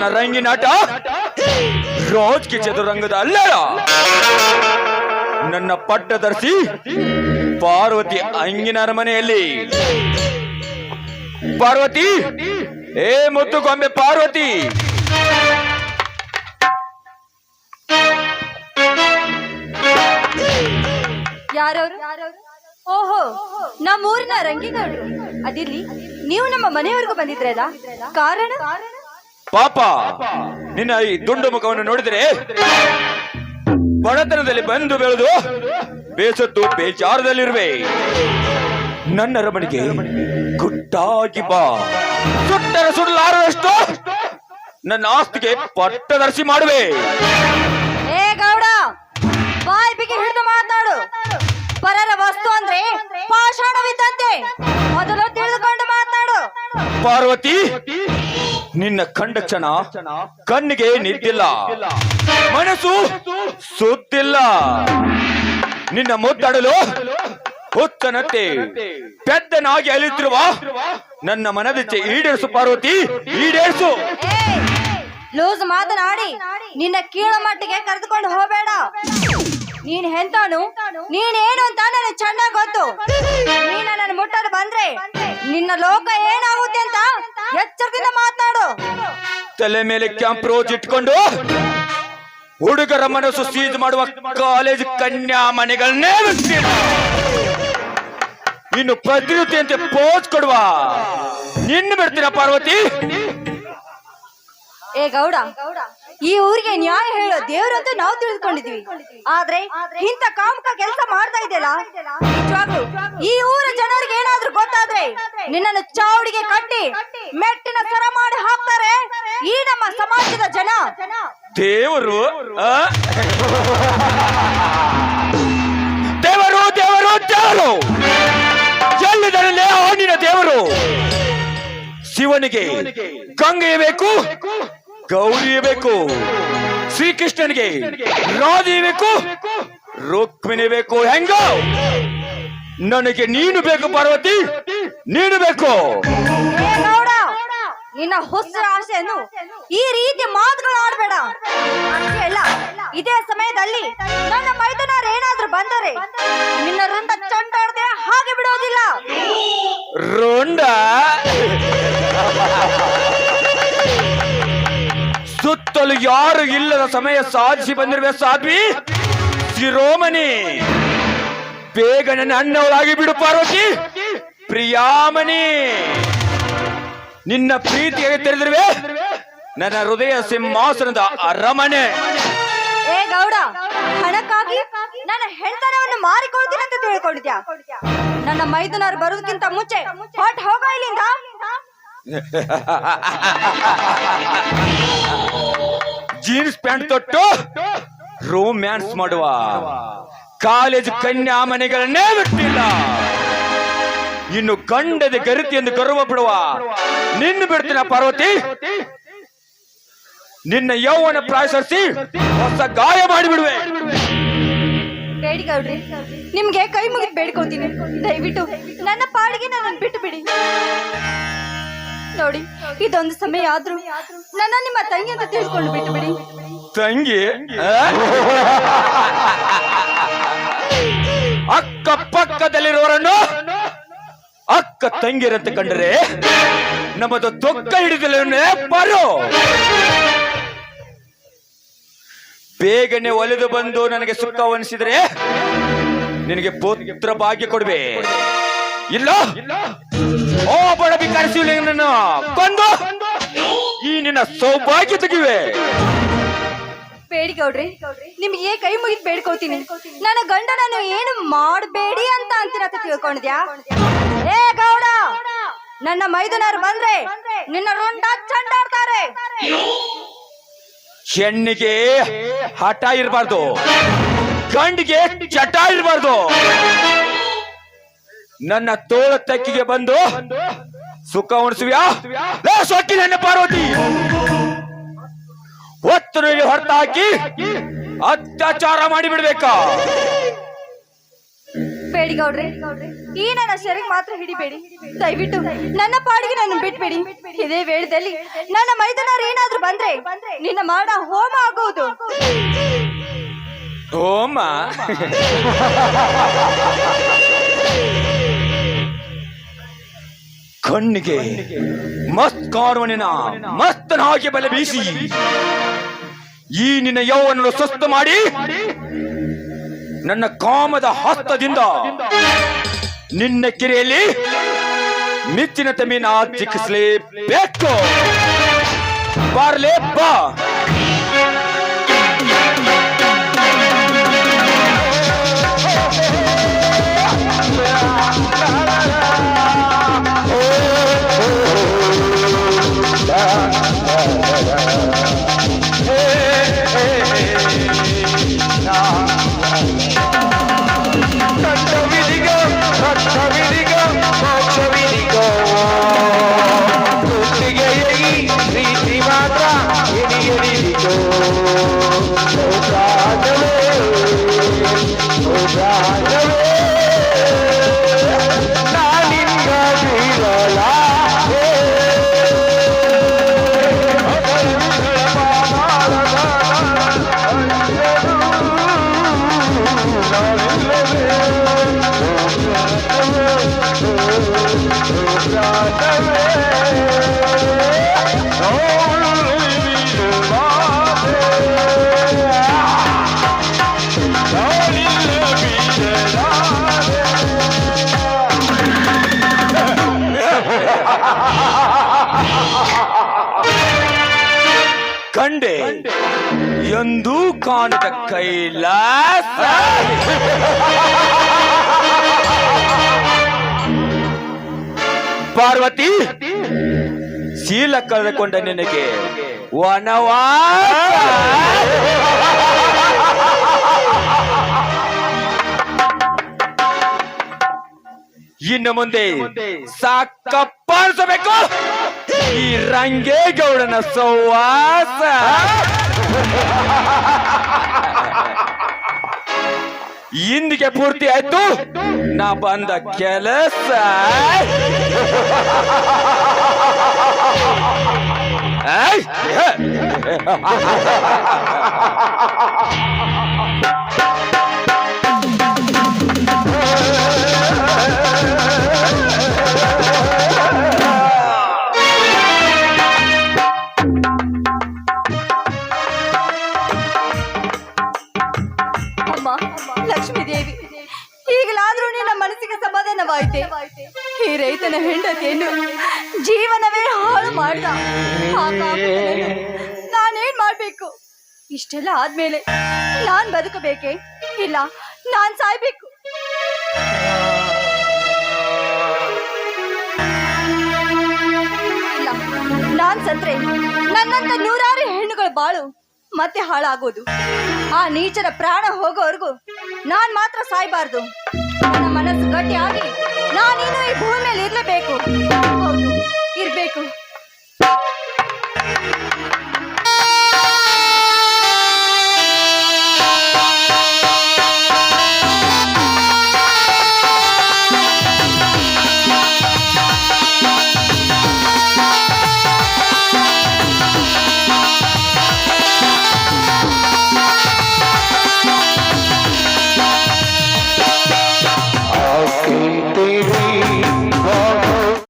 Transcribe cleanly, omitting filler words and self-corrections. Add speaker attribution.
Speaker 1: ನನ್ನ ರಂಗಿನಾಟ ರೋಜ್ಗೆ ಚದುರಂಗದ ಅಲ್ಲ, ನನ್ನ ಪಟ್ಟದರ್ಶಿ ಪಾರ್ವತಿ ಅಂಗಿನ ಅರಮನೆಯಲ್ಲಿ. ಪಾರ್ವತಿ, ಏ ಮುತ್ತುಗೊಂಬೆ ಪಾರ್ವತಿ,
Speaker 2: ಯಾರವರು? ಓಹೋ, ನಮ್ಮೂರಿನ ರಂಗಿಗೌಡ್ರು. ಅದಿರ್ಲಿ, ನೀವು ನಮ್ಮ ಮನೆಯವರೆಗೂ ಬಂದಿದ್ರಲ್ಲ, ಕಾರಣ?
Speaker 1: ಪಾಪ, ನಿನ್ನ ಈ ದುಂಡು ಮುಖವನ್ನು ನೋಡಿದರೆ ಬಡತನದಲ್ಲಿ ಬಂದು ಬೆಳೆದು ಬೇಸತ್ತು ಬೇಚಾರದಲ್ಲಿರುವೆ. ನನ್ನ ಅರಮನೆಗೆ ಗುಟ್ಟಾಗಿ ಬಾ, ಸುಟ್ಟರ ಸುಡಲಾರದಷ್ಟು ನನ್ನ ಆಸ್ತಿಗೆ ಪಟ್ಟದರ್ಶಿ ಮಾಡುವೆ.
Speaker 2: ಏ ಗೌಡ, ಬಾಯಿ ಬಿಗಿ ಹಿಡಿದು ಮಾತನಾಡು. ಪರರ ವಸ್ತು ಅಂದ್ರೆ ಪಾಷಾಣವಿದ್ದಂತೆ, ಮೊದಲು ತಿಳಿದುಕೊಂಡು ಮಾತನಾಡು.
Speaker 1: ಪಾರ್ವತಿ, ನಿನ್ನ ಕಂಡ ಕ್ಷಣ ಕಣ್ಣಿಗೆ ನಿದ್ದಿಲ್ಲ, ಮನಸ್ಸು ಸುದ್ದಿಲ್ಲ. ನಿನ್ನ ಮುದ್ದಾಡಲು ಹುಚ್ಚನತ್ತೆ ಪೆದ್ದನಾಗಿ ಅಲಿತಿರುವ ನನ್ನ ಮನದಿಚ್ಚೆ ಈಡೇರಿಸು ಪಾರ್ವತಿ, ಈಡೇರಿಸು.
Speaker 2: ಲೂಸ್ ಮಾತನಾಡಿ ನಿನ್ನ ಕೀಳು ಮಟ್ಟಿಗೆ ಕರೆದುಕೊಂಡು ಹೋಗಬೇಡ. ನೀನ್ ಎಂತಾನು, ನೀನೇನು ಅಂತ ನನಗೆ ಚೆನ್ನಾಗಿ ಗೊತ್ತು. ನೀನ ನನ್ನ ಮುಟ್ಟಲು ಬಂದ್ರೆ ನಿನ್ನ ಲೋಕ ಏನಾಗುತ್ತೆ ಅಂತ ಎಚ್ಚರದಿಂದ ಮಾತನಾಡು.
Speaker 1: ತಲೆ ಮೇಲೆ ಕ್ಯಾಂಪ್ ರೋಜ್ ಇಟ್ಕೊಂಡು ಹುಡುಗರ ಮನಸ್ಸು ಸೀಜ್ ಮಾಡುವ ಕಾಲೇಜ್ ಕನ್ಯಾ ಮನೆಗಳನ್ನೇ ಬಿಡ್ತೀರ. ಇನ್ನು ಪ್ರತಿನಿತ್ಯಂತೆ ಪೋಜ್ ಕೊಡುವ ನಿನ್ನ ಬಿಡ್ತೀರ ಪಾರ್ವತಿ?
Speaker 2: ಏ ಗೌಡ, ಈ ಊರಿಗೆ ನ್ಯಾಯ ಹೇಳೋ ದೇವ್ರು ಅಂತ ನಾವು ತಿಳಿದುಕೊಂಡಿದ್ವಿ. ಆದ್ರೆ ಇಂಥ ಕಾಮಕ ಕೆಲಸ ಮಾಡ್ತಾ ಇದೆಯಲ್ಲ, ನಿಜವಾಗ್ಲು ಈ ಊರ ಜನರಿಗೆ ಏನಾದ್ರೂ ಗೊತ್ತಾದ್ರೆ ನಿನ್ನನ್ನು ಚಾವಡಿಗೆ ಕಟ್ಟಿ ಮೆಟ್ಟಿನ ಸರ ಮಾಡಿ ಹಾಕ್ತಾರೆ ಈ ನಮ್ಮ ಸಮಾಜದ ಜನ.
Speaker 1: ದೇವರು ದೇವರು ದೇವರು ದೇವರು ಎಲ್ಲಿದರಲ್ಲೇ ಆನಿನ ದೇವರು. ಶಿವನಿಗೆ ಗಂಗೆಯೇ ಬೇಕು, ಗೌರಿಯೇ ಬೇಕು. ಶ್ರೀಕೃಷ್ಣನಿಗೆ ರಾಧೆ ಬೇಕು, ರುಕ್ಮಿಣಿ ಬೇಕು. ಹೆಂಗ ನನಗೆ ನೀನು ಬೇಕು ಪಾರ್ವತಿ, ನೀನು ಬೇಕು.
Speaker 2: ನಿನ್ನ ಹೊಸ ಆಸೆಯನ್ನು ಈ ರೀತಿ ಮಾತುಗಳು ಆಡಬೇಡ. ಅಲ್ಲ, ಇದೇ ಸಮಯದಲ್ಲಿ ನನ್ನ ಮೈದುನರು ಏನಾದ್ರೂ ಬಂದರೆ ನಿನ್ನ ರುಂಡ ಚಂಡಾಡದೆ ಹಾಗೆ ಬಿಡೋದಿಲ್ಲ.
Speaker 1: ರುಂಡ ಸುತ್ತಲೂ ಯಾರು ಇಲ್ಲದ ಸಮಯ ಸಾಧಿಸಿ ಬಂದಿರುವೆ ಸಾಧ್ವಿ ಶಿರೋಮಣಿ. ಬೇಗ ನನ್ನ ಅಣ್ಣವಳಾಗಿ ಬಿಡು ಪಾರ್ವತಿ, ಪ್ರಿಯಾಮಣಿ. ನಿನ್ನ ಪ್ರೀತಿಗೆ ತೆರೆದಿರುವೆ ನನ್ನ ಹೃದಯ ಸಿಂಹಾಸನದ ಅರಮನೆ.
Speaker 2: ಏ ಗೌಡ, ಹಣಕ್ಕಾಗಿ ನನ್ನ ಹೆಣ್ತನವನ್ನು ಮಾರಿಕೊಳ್ತೀನಿ ಅಂತ ತಿಳ್ಕೊಂಡಿದ್ಯಾ? ನನ್ನ ಮೈದುನರು ಬರೋದಕ್ಕಿಂತ ಮುಂಚೆ ಹೊಟ್ಟು ಹೋಗೋ ಇಲ್ಲಿಂದ.
Speaker 1: ಜೀನ್ಸ್ ಪ್ಯಾಂಟ್ ತೊಟ್ಟು ರೋಮ್ಯಾನ್ಸ್ ಮಾಡುವ ಕಾಲೇಜ್ ಕನ್ಯಾ ಮನೆಗಳನ್ನೇ ಬಿಟ್ಟಿಲ್ಲ. ಇನ್ನು ಗಂಡದ ಗರಿತಿ ಎಂದು ಗರ್ವ ಬಿಡುವ ನಿನ್ನ ಬಿಡ್ತೀನ ಪಾರ್ವತಿ. ನಿನ್ನ ಯೌವನ ಪ್ರಾಯಸರಿಸಿ ಹೊಸ ಗಾಯ ಮಾಡಿಬಿಡುವೆ.
Speaker 2: ಬೇಡಿ ಗೌಡ್ರಿ, ನಿಮ್ಗೆ ಕೈ ಮುಗಿದು ಬೇಡ್ಕೊತೀನಿ, ದಯವಿಟ್ಟು ನನ್ನ ಪಾಡಿಗೆ ನನ್ನನ್ನು ಬಿಟ್ಟು ಬಿಡಿ. ನೋಡಿ, ಇದೊಂದು ಸಮಯ ಆದ್ರೂ ನನ್ನ ನಿಮ್ಮ ತಂಗಿ ಅಂತ ತಿಳ್ಕೊಂಡು ಬಿಟ್ಟು ಬಿಡಿ.
Speaker 1: ತಂಗಿ ಅಕ್ಕ ಪಕ್ಕದಲ್ಲಿರುವವರನ್ನು ಅಕ್ಕ ತಂಗಿರಂತೆ ಕಂಡರೆ ನಮ್ಮದು ತೊಕ್ಕ ಹಿಡಿದಲೇ ಬರೋ. ಬೇಗನೆ ಒಲೆದು ಬಂದು ನನಗೆ ಸುಖವನಿಸಿದರೆ ನಿನಗೆ ಪುತ್ರ ಭಾಗ್ಯ ಕೊಡ್ಬೇ. ಇಲ್ಲ ಓ ಬಡ ಬಿಕಾರಿಸಿನ ಕೊಂದು ಈ ನಿನ್ನ ಸೌಭಾಗ್ಯ ತೆಗಿವೆ.
Speaker 2: ಬೇಡಿ ಗೌಡ್ರಿ, ನಿಮ್ಗೆ ಕೈ ಮುಗಿದ್ ಬೇಡ್ಕೋತೀನಿ, ನನ್ನ ಗಂಡನನ್ನು ಏನು ಮಾಡಬೇಡಿ ಅಂತ ಅಂತೀರ ಅಂತ ತಿಳ್ಕೊಂಡಿದ್ಯಾ? ಏ ಗೌಡ, ನನ್ನ ಮೈದುನರು ಬಂದ್ರೆ ನಿನ್ನ ರುಂಡ ಚಂಡಾಡ್ತಾರೆ.
Speaker 1: ಹೆಣ್ಣಿಗೆ ಹಠ ಇರಬಾರ್ದು, ಗಂಡಿಗೆ ಚಟ ಇರಬಾರ್ದು. ನನ್ನ ತೋಳ ತಕ್ಕಿಗೆ ಬಂದು ಸುಖ ಉಣಿಸುವ್ಯಾ? ಸೊಕ್ಕಿ ನನ್ನ ಪಾರ್ವತಿ ಒತ್ತು ಹೊರತಾಕಿ ಅತ್ಯಾಚಾರ ಮಾಡಿಬಿಡ್ಬೇಕಾ?
Speaker 2: ಬೇಡಿ ಗೌಡ್ರೆ, ಈ ನನ್ನ ಶರಿಗೆ ಮಾತ್ರ ಹಿಡಿಬೇಡಿ. ದಯವಿಟ್ಟು ನನ್ನ ಪಾಡಿಗೆ ನನ್ನ ಬಿಟ್ಬಿಡಿ. ಇದೇ ವೇಳೆದಲ್ಲಿ ನನ್ನ ಮೈದನರು ಏನಾದ್ರೂ ಬಂದ್ರೆ ನಿನ್ನ ಮಾಡ ಹೋಮ ಆಗುವುದು.
Speaker 1: ಹೋಮ? ಕಣ್ಣಿಗೆ ಮಸ್ತ್ ಕಾರುವನಿನ ಮಸ್ತನ ಹಾಗೆ ಬಲೆ ಬೀಸಿ ಈ ನಿನ್ನ ಯೌವನನ್ನು ಸ್ವಸ್ಥ ಮಾಡಿ ನನ್ನ ಕಾಮದ ಹಸ್ತದಿಂದ ನಿನ್ನ ಕಿರೆಯಲ್ಲಿ ಮಿಚ್ಚಿನ ತಮೀನ ಚಿಕ್ಕಿಸಲೇಬೇಕು. ಬಾರ್ಲೇ ಬಾ. ಕಂಡೆ ಎಂದೂ ಕಾಣದ ಕೈಲಾಸ. ಪಾರ್ವತಿ, ಶೀಲ ಕಳೆದುಕೊಂಡ ನಿನಗೆ ವನವಾಸ. ಇನ್ನು ಮುಂದೆ ಸಾಕಪ್ಪ ಅನ್ಸಬೇಕು ಈ ರಂಗೇಗೌಡನ ಸೌವಾಸ. ಇಂದಿಗೆ ಪೂರ್ತಿ ಆಯ್ತು ನಾ ಬಂದ ಕೆಲಸ.
Speaker 2: ಲಕ್ಷ್ಮೀ ದೇವಿ, ಈಗಲಾದ್ರೂ ನಿನ್ನ ಮನಸ್ಸಿಗೆ ಸಮಾಧಾನವಾಯ್ತೆ? ಈ ರೈತನ ಹೆಂಡತಿಯನ್ನು ಜೀವನವೇ ಹಾಳು ಮಾಡ್ದ. ನಾನೇನ್ ಮಾಡ್ಬೇಕು? ಇಷ್ಟೆಲ್ಲ ಆದ್ಮೇಲೆ ನಾನ್ ಬದುಕಬೇಕೆ? ಇಲ್ಲ, ನಾನ್ ಸಾಯ್ಬೇಕು. ಇಲ್ಲ, ನಾನ್ ಸತ್ರೆ ನನ್ನಂತ ನೂರಾರು ಹೆಣ್ಣುಗಳ ಬಾಳು ಮತ್ತೆ ಹಾಳಾಗೋದು. ಆ ನೀಚರ ಪ್ರಾಣ ಹೋಗೋವರೆಗೂ ನಾನ್ ಮಾತ್ರ ಸಾಯ್ಬಾರ್ದು. ನನ್ನ ಮನಸ್ಸು ಗಟ್ಟಿಯಾಗಿ ನಾನಿನ್ನು ಈ ಭೂಮಿ ಮೇಲೆ ಇರ್ಲೇಬೇಕು. ಹೌದು, ಇರ್ಬೇಕು.